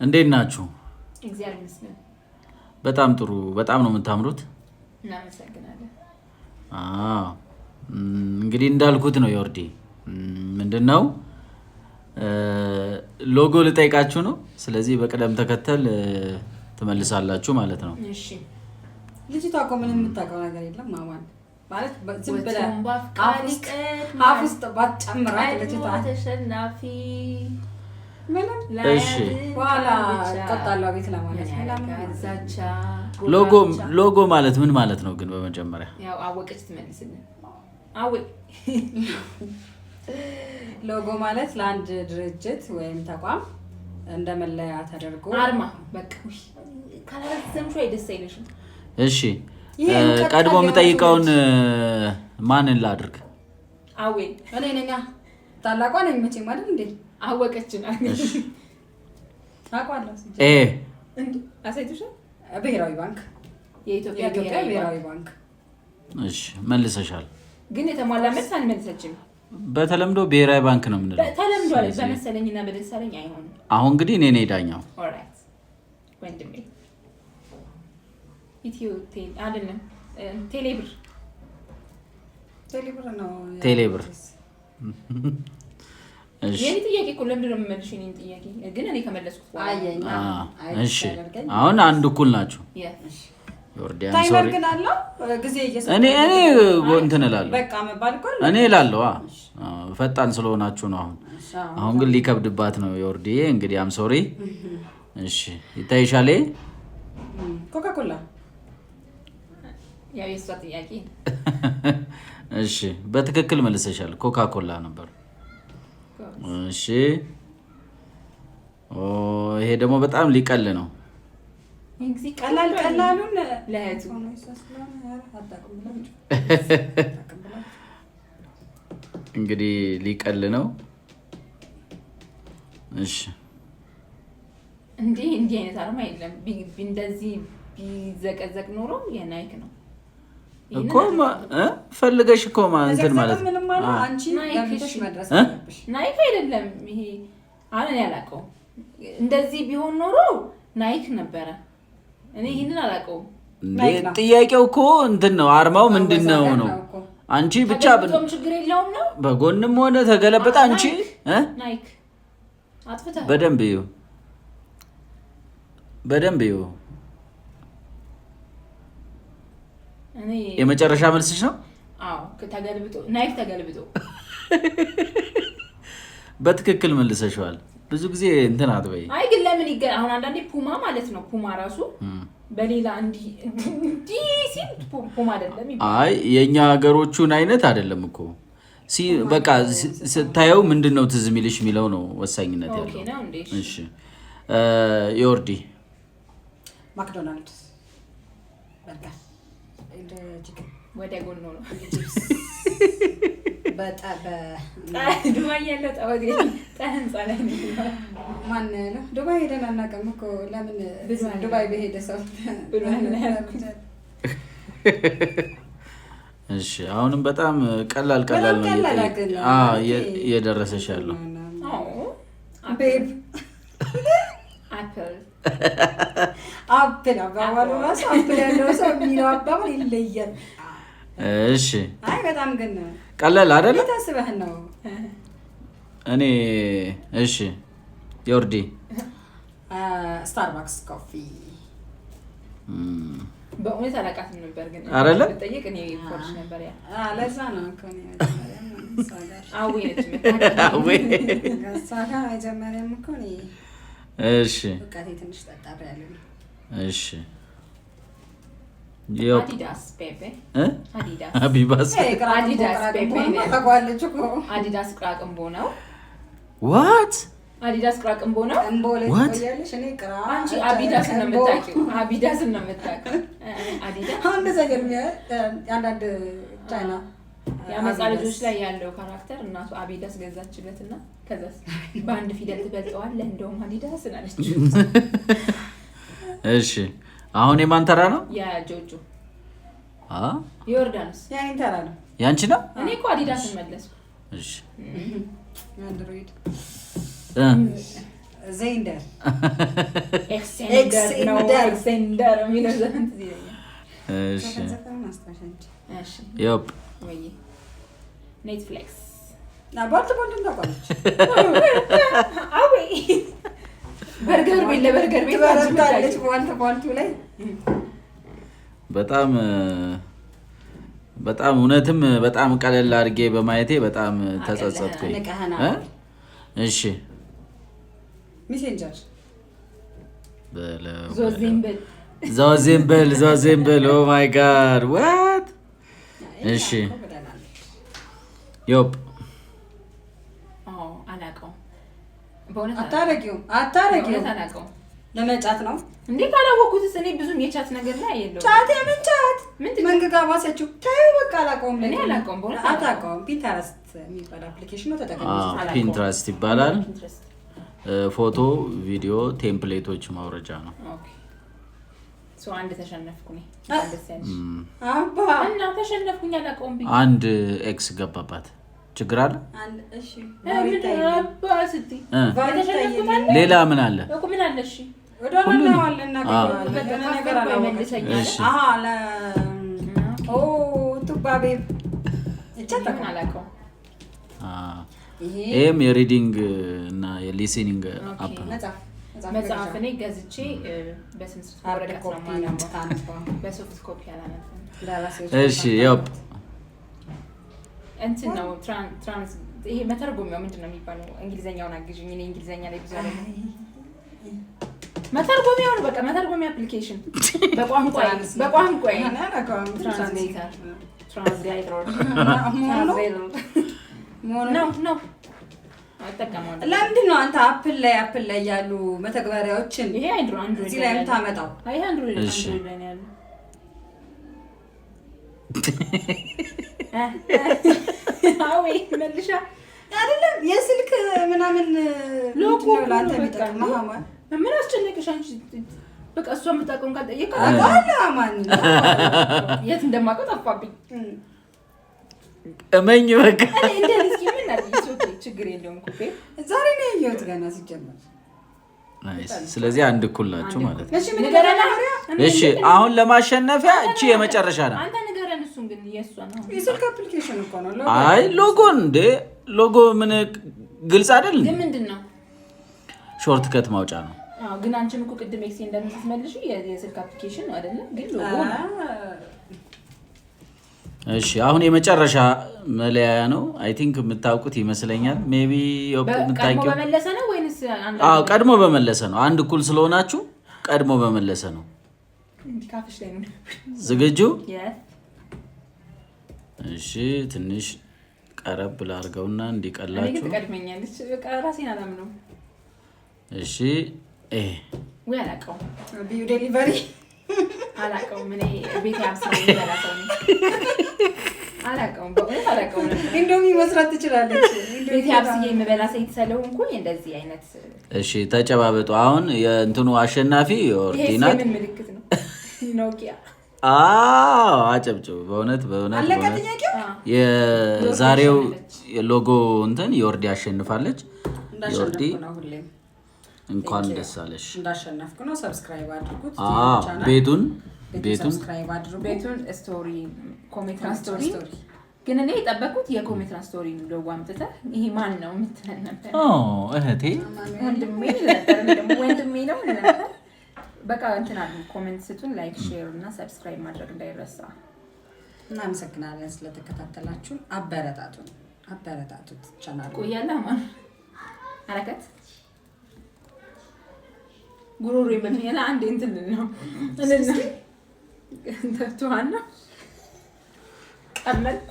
እንዴት ናችሁ? እግዚአብሔር ይመስገን። በጣም ጥሩ። በጣም ነው የምታምሩት። እናመሰግናለን። እንግዲህ እንዳልኩት ነው ዮርዲ። ምንድነው ሎጎ ልጠይቃችሁ ነው። ስለዚህ በቅደም ተከተል ትመልሳላችሁ ማለት ነው። እሺ። ልጅቷ እኮ ምንም የምታውቀው ነገር የለም ማማን ማለት ዝም ብለህ አፍ ውስጥ ባትጨምራት ልጅቷ ተሸናፊ ምንም እሺ። በኋላ ቀጣለው ቤት ለማለት ሎጎ ማለት ምን ማለት ነው ግን? በመጀመሪያ ያው አወቀች ትመልስልን። አወቅ ሎጎ ማለት ለአንድ ድርጅት ወይም ተቋም እንደ መለያ ተደርጎ አርማ በቃ ካላዘምሹ አይደስ አይልሽም። እሺ ቀድሞ የምጠይቀውን ማንን ላድርግ? አዌ እኔ ነኝ። ታላቋ ነኝ መቼም አይደል እንዴ? አወቀችን እሺ ታቋለሁ እንዴ? አሳይቶሽ ብሔራዊ ባንክ የኢትዮጵያ ብሔራዊ ባንክ። እሺ መልሰሻል። ግን የተሟላ መልስ አልመለሰችም። በተለምዶ ብሔራዊ ባንክ ነው የምንለው። ተለምዷል። በመሰለኝና በደሳለኝ አይሆንም። አሁን እንግዲህ እኔ ነኝ ዳኛው። ኦልራይት ወንድሜ ኢትዮ ቴል አይደለም ቴሌብር ነው ቴሌብር። እሺ የኔ ጥያቄ እኮ ለምንድን ነው የምመልሽ? የኔን ጥያቄ ግን እኔ ከመለስኩት አየኛ። እሺ አሁን አንድ እኩል ናችሁ። ዮርዳን ሶሪ ጊዜ እኔ እንትን እላለሁ በቃ መባል እኮ እኔ እላለሁ። ፈጣን ስለሆናችሁ ነው። አሁን ግን ሊከብድባት ነው ዮርዲ። እንግዲህ አም ሶሪ። እሺ ይታይሻል። ኮካ ኮላ ያው የሷ ጥያቄ። እሺ በትክክል መልሰሻል። ኮካ ኮላ ነበር። እሺ ይሄ ደግሞ በጣም ሊቀል ነው። ቀላሉን ለህቱ እንግዲህ ሊቀል ነው። እሺ እንዴ አይነት አርማ የለም። እንደዚህ ቢዘቀዘቅ ኖሮ የናይክ ነው እኮ ፈልገሽ እኮ እንትን ማለት አንቺ ለምትሽ መድረስ አለብሽ። ናይክ አይደለም ይሄ አለን ያላቀው። እንደዚህ ቢሆን ኖሮ ናይክ ነበረ። እኔ ይሄንን አላቀው። ጥያቄው እኮ እንትን ነው። አርማው ምንድነው ነው? አንቺ ብቻ ችግር የለውም ነው። በጎንም ሆነ ተገለበጠ አንቺ ናይክ አጥፍታ በደንብ እዩ። እኔ የመጨረሻ መልስሽ ነው? አዎ ናይክ ተገልብጦ በትክክል መልሰሽዋል። ብዙ ጊዜ እንትን አትበይ። አይ ግን ለምን አሁን አንዳንዴ ፑማ ማለት ነው። ፑማ ራሱ በሌላ እንዲህ ሲል ፑማ አይደለም ይባላል። አይ የኛ ሀገሮቹን አይነት አይደለም እኮ በቃ ስታየው ምንድነው ትዝ የሚልሽ የሚለው ነው ወሳኝነት ያለው። ኦኬ ነው እንዴ? እሺ ዮርዲ ማክዶናልድስ በርገር ወደ ጎን ነው ዱባይ ያለው ጣውዲ ህንፃ ላይ ነው። ማን ያለው? ዱባይ ሄደን አናውቅም እኮ። ለምን ዱባይ በሄደ ሰው እሺ አሁንም በጣም ቀላል ነው እየደረሰሽ ያለው። ቤብ አፕል አባባሉ ራሱ አፕል ያለው ሰው የሚለው አባባል ይለያል። እሺ አይ በጣም ግን ቀላል አይደለ? ታስበህ ነው እኔ እሺ ዮርዲ ስታርባክስ ኮፊ በእውነት አላውቃትም ነበር ግን አይደለ? በጠይቅ እኔ ኮርስ ነበር ያ ለዛ ነው እኮ ነው መጀመሪያም እኮ ነው። እሺ በቃቴ ትንሽ ጠጣብ ያለ ነው። እሺ አዲዳስ ፔፔ አቢባስ አዲዳስ ፔፔ ታጓለች እኮ አዲዳስ ቅራቅንቦ ነው። ዋት አዲዳስ ቅራቅንቦ ነው። እንቦለሽ እኔ ቅራ አንቺ አቢዳስ ነው የምታውቂው። አቢዳስ ነው የምታውቂው። አዲዳስ አንድ ዘገር አንዳንድ ቻይና የአመፃ ልጆች ላይ ያለው ካራክተር እናቱ አቢዳስ ገዛችለትና ከዛስ በአንድ ፊደል ትበልጠዋለህ እንደውም አዲዳስ አለች። እሺ አሁን የማን ተራ ነው? የጆጆ ዮርዳንስ ያኔ ተራ ነው። ያንቺ ነው? እኔ እኮ አዲዳስን መለስኩ። እሺ አንድሮይድ ዘይንደር ኤክሴንደር የሚለው ዘፈን ትዝ ይለኛል። እሺ ዮፕ ኔትፍሊክስ ናባልት ወንድም ታውቃለች። አይ በርገር ቤት ለበርገር ቤት ትበረታለች። ባልቱ ላይ በጣም እውነትም በጣም ቀለል አድርጌ በማየቴ በጣም ተጸጸትኩኝ። እሺ ሜሴንጀር ዞዚምብል ኦ ማይ ጋድ ዋት። እሺ ዮፕ አታረጊው ለመጫት ነው እንዴ? ካላወኩትስ እኔ ብዙም የቻት ነገር ላይ አይደለም። ቻት የምንቻት መንገጋ ባሰችው ታዩ በቃ አላውቀውም። እኔ አላውቀውም በእውነት አታውቀውም። ፒንተረስት የሚባል አፕሊኬሽን ነው ተጠቅመሽ። ፒንተረስት ይባላል። ፎቶ፣ ቪዲዮ ቴምፕሌቶች ማውረጃ ነው። ኦኬ ሶ አንድ ተሸነፍኩ ነኝ። አባ እና ተሸነፍኩኝ አላውቀውም። አንድ ኤክስ ገባባት። ችግር አለ? እሺ ሌላ ምን አለ? ምን አለ? እሺ ወደኋላ አለና ነገር አላወቀኝም። አሃ ለ ኦ ቱባቤ እቻታም አላውቀውም። ይሄም የሪዲንግ እና የሊስኒንግ አፕ ነው። መጽሐፍ እኔ ገዝቼ በስንት ወረቀት ነው የማነበው፣ በሶፍት ኮፒ አላነበውም። እሺ ዮፕ እንትን ነው ትራንስ ይሄ መተርጎሚያው ምንድን ነው የሚባለው? እንግሊዘኛውን አግዥኝ። እኔ እንግሊዘኛ ላይ ብዙ አይደለም። መተርጎሚያው ነው በቃ መተርጎሚያ አፕሊኬሽን በቋንቋ ትራንስሌተር ነው። ለምንድን ነው አንተ አፕል ላይ ያሉ መተግበሪያዎችን ይሄ አንድሮይድ እዚህ ላይ የምታመጣው? አይ አንድሮይድ ላይ ነው ያለው። አዎ መልሻ አይደለም የስልክ ምናምን ሎጎ ነው ላንተ የሚጠቅመው። ማማ ምን አስጨነቅሽ አንቺ? በቃ እሷ የምታውቀውን ካልጠየቀ ማን የት እንደማውቀው ጠፋብኝ። እመኝ በቃ እኔ እንደዚህ ምን አዲስ ችግር የለውም እኮ ዛሬ ነው ያየሁት ገና ሲጀመር። ስለዚህ አንድ እኩል ናቸው ማለት ነው። እሺ እሺ አሁን ለማሸነፊያ እቺ የመጨረሻ ናት። አንተ ንገረን። እሱን ግን የእሷ ነው የስልክ አፕሊኬሽን እኮ ነው። አይ ሎጎ እንደ ሎጎ ምን ግልጽ አይደል? ግን ምንድነው? ሾርት ከት ማውጫ ነው። አዎ ግን አንቺም እኮ ቅድም ኤክስ እንደምትመልሺ የስልክ አፕሊኬሽን ነው አይደለ? ግን ሎጎ ነው። እሺ አሁን የመጨረሻ መለያ ነው። አይ ቲንክ የምታውቁት ይመስለኛል። ሜቢ ቀድሞ በመለሰ ነው ወይንስ አንድ? አዎ ቀድሞ በመለሰ ነው። አንድ እኩል ስለሆናችሁ ቀድሞ በመለሰ ነው። ካፍሽ ላይ ነው። ዝግጁ? እሺ ትንሽ ቀረብ ላድርገውና እንዲቀላችሁ። እኔ ትቀድመኛለች በቃ ራሴን አላምነው። እሺ ወይ አላውቀውም። ቢዩ ዴሊቨሪ አላውቀውም። እኔ ቤት ያብስራ ይበላሰው ነው አላውቀውም። በእውነት አላውቀውም። ኢንዶሚ መስራት ትችላለች። ቤት ያብስዬ የምበላ ሴት ስለሆንኩኝ እንደዚህ አይነት። እሺ ተጨባበጡ። አሁን የእንትኑ አሸናፊ ኦርዲናት ምን ምልክት ነው? ኖኪያ አጨብጭቡ። በእውነት አለቀ ጥያቄው። የዛሬው የሎጎ እንትን ዮርዲ አሸንፋለች። ዮርዲ እንኳን ደስ አለሽ። እንዳሸነፍኩ ነው። ሰብስክራይብ አድርጉት። ቤቱን ሰብስክራይብ አድርጉ። ቤቱን ስቶሪ ኮሜትራ ስቶሪ ግን እኔ የጠበኩት የኮሜትራ ስቶሪ ሎጎ አምጥተህ ይሄ ማን ነው የምትለን ነበር። እህቴ ወንድሜ ነው ነበር። በቃ እንትን አሉ። ኮሜንት ስጡን፣ ላይክ ሼር እና ሰብስክራይብ ማድረግ እንዳይረሳ። እናመሰግናለን ስለተከታተላችሁን። አበረታቱት ቻናሉ ቆያላ ማን አረከት ጉሮሮ ይመኛል። አንዴ እንትን ነው ተፍቷና ቀመልኩ